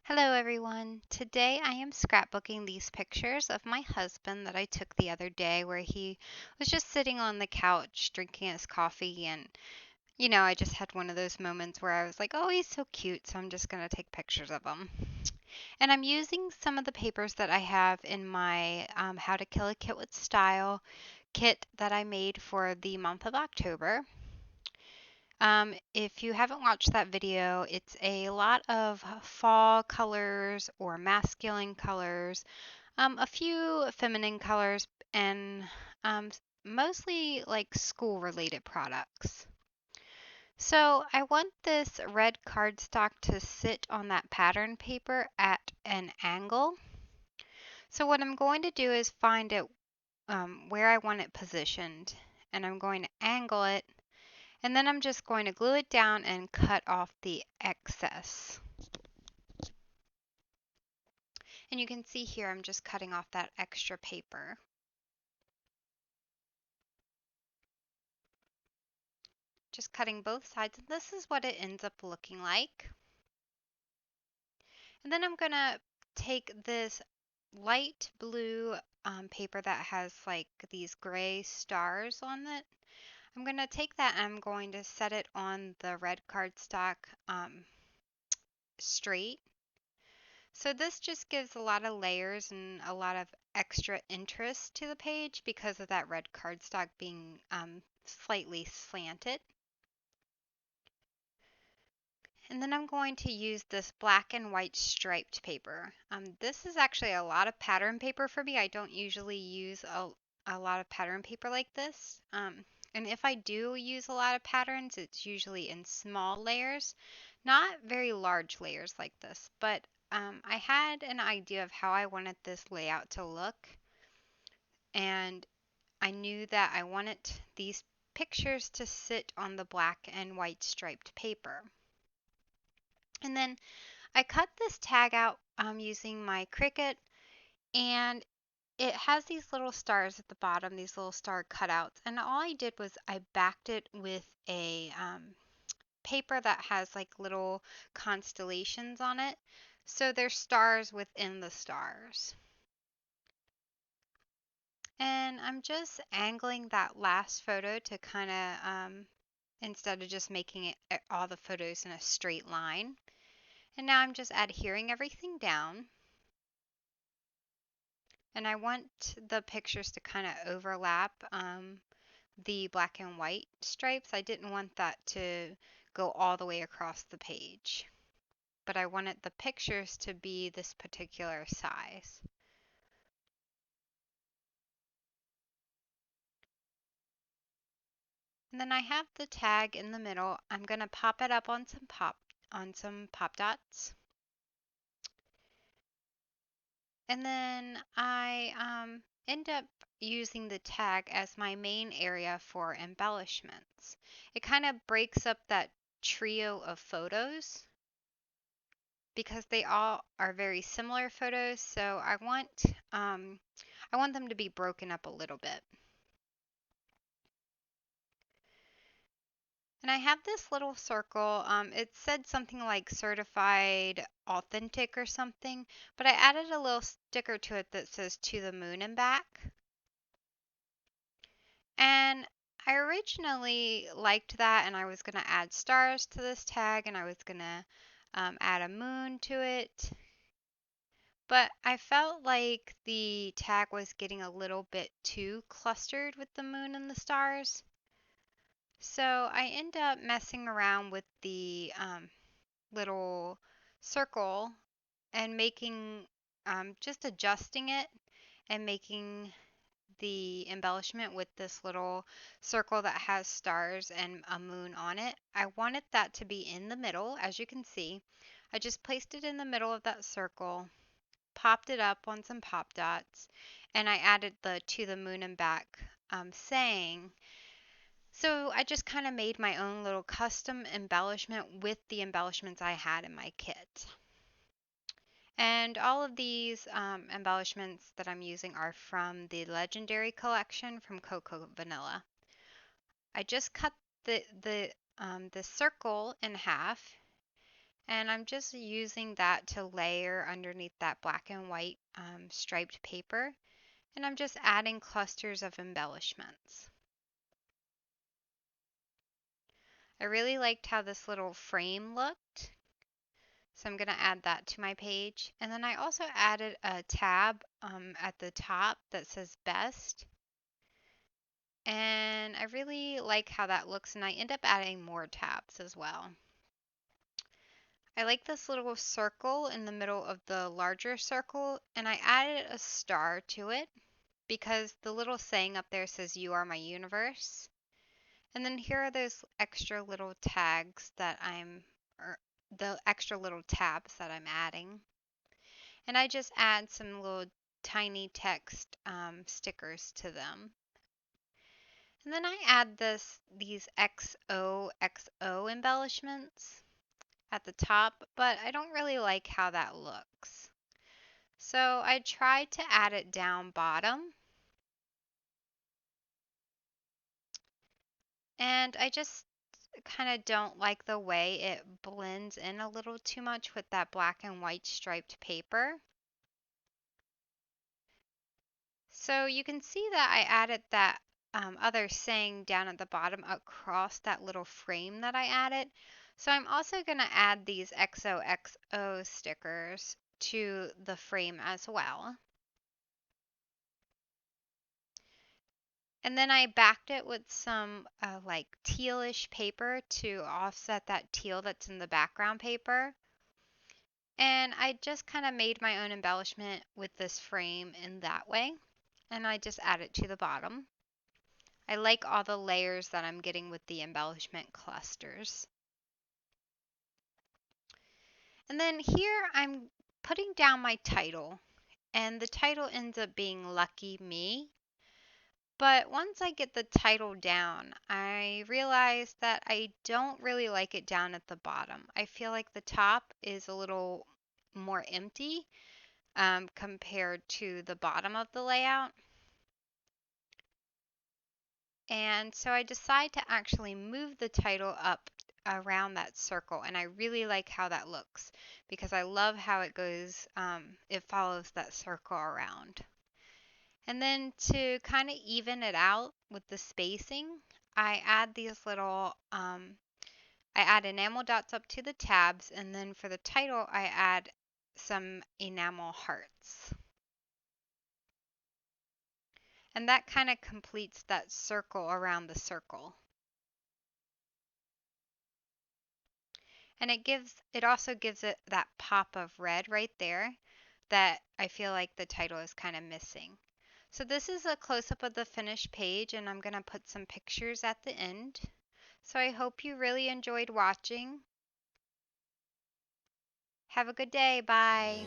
Hello everyone. Today I am scrapbooking these pictures of my husband that I took the other day where he was just sitting on the couch drinking his coffee and I just had one of those moments where I was like, "Oh, he's so cute, so I'm just going to take pictures of him." And I'm using some of the papers that I have in my How to Kill a Kit with Style kit that I made for the month of October. If you haven't watched that video, it's a lot of fall colors or masculine colors, a few feminine colors, and mostly like school related products. So I want this red cardstock to sit on that pattern paper at an angle. So what I'm going to do is find it where I want it positioned, and I'm going to angle it. And then I'm just going to glue it down and cut off the excess. And you can see here I'm just cutting off that extra paper. Just cutting both sides, and this is what it ends up looking like. And then I'm going to take this light blue paper that has like these gray stars on it. I'm going to take that and I'm going to set it on the red cardstock straight. So this just gives a lot of layers and a lot of extra interest to the page because of that red cardstock being slightly slanted. And then I'm going to use this black and white striped paper. This is actually a lot of pattern paper for me. I don't usually use a lot of pattern paper like this. And if I do use a lot of patterns, it's usually in small layers, not very large layers like this. But I had an idea of how I wanted this layout to look, and I knew that I wanted these pictures to sit on the black and white striped paper. And then I cut this tag out using my Cricut, and it has these little stars at the bottom, these little star cutouts. And all I did was I backed it with a paper that has like little constellations on it. So there's stars within the stars. And I'm just angling that last photo to kind of, instead of just making it all the photos in a straight line. And now I'm just adhering everything down. And I want the pictures to kind of overlap the black and white stripes. I didn't want that to go all the way across the page, but I wanted the pictures to be this particular size. And then I have the tag in the middle. I'm going to pop it up on some pop dots. And then I end up using the tag as my main area for embellishments. It kind of breaks up that trio of photos because they all are very similar photos, so I want them to be broken up a little bit. And I have this little circle. It said something like certified authentic or something, but I added a little sticker to it that says to the moon and back. And I originally liked that, and I was going to add stars to this tag, and I was going to add a moon to it. But I felt like the tag was getting a little bit too clustered with the moon and the stars. So I end up messing around with the little circle and just adjusting it and making the embellishment with this little circle that has stars and a moon on it. I wanted that to be in the middle, as you can see. I just placed it in the middle of that circle, popped it up on some pop dots, and I added the to the moon and back saying. So I just kind of made my own little custom embellishment with the embellishments I had in my kit. And all of these embellishments that I'm using are from the Legendary collection from Cocoa Vanilla. I just cut the circle in half, And I'm just using that to layer underneath that black and white striped paper. And I'm just adding clusters of embellishments. I really liked how this little frame looked, so I'm going to add that to my page. And then I also added a tab at the top that says best. And I really like how that looks, and I end up adding more tabs as well. I like this little circle in the middle of the larger circle, and I added a star to it because the little saying up there says, "You are my universe." And then here are those extra little tags that or the extra little tabs that I'm adding. And I just add some little tiny text stickers to them. And then I add these XOXO embellishments at the top, but I don't really like how that looks. So I tried to add it down bottom, and I just kind of don't like the way it blends in a little too much with that black and white striped paper. So you can see that I added that other saying down at the bottom across that little frame that I added. So I'm also going to add these XOXO stickers to the frame as well. And then I backed it with some like tealish paper to offset that teal that's in the background paper. And I just kind of made my own embellishment with this frame in that way. And I just add it to the bottom. I like all the layers that I'm getting with the embellishment clusters. And then here I'm putting down my title. And the title ends up being Lucky Me. But once I get the title down, I realize that I don't really like it down at the bottom. I feel like the top is a little more empty compared to the bottom of the layout. And so I decide to actually move the title up around that circle. And I really like how that looks because I love how it goes, it follows that circle around. And then to kind of even it out with the spacing, I add these little, I add enamel dots up to the tabs, and then for the title, I add some enamel hearts. And that kind of completes that circle around the circle. And it also gives it that pop of red right there that I feel like the title is kind of missing. So this is a close-up of the finished page, and I'm going to put some pictures at the end. So I hope you really enjoyed watching. Have a good day. Bye.